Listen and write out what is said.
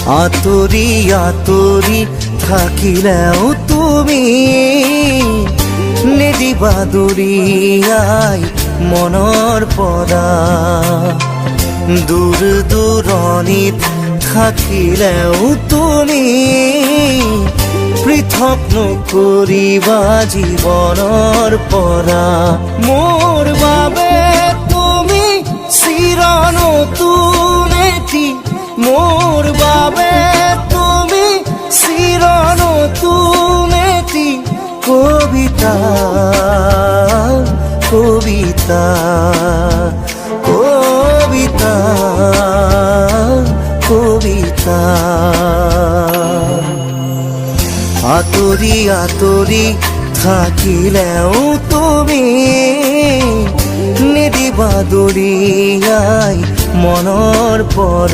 আতৰি আতৰি থাকিলেও তুমি নিদিবা দূৰিয়াই মনৰ পৰা। দূৰ দূৰণিত থাকিলেও তুমি পৃথক নকৰিবা জীৱনৰ পৰা। মোৰ বাবে তুমি চিৰ নতুন এটি, মোৰ বাবে তুমি চিৰ নতুন এটি কবিতা, কবিতা, কবিতা, কবিতা। আতৰি আতৰি থাকিলেও তুমি নিদিবা দূৰিয়াই মনৰ পৰা।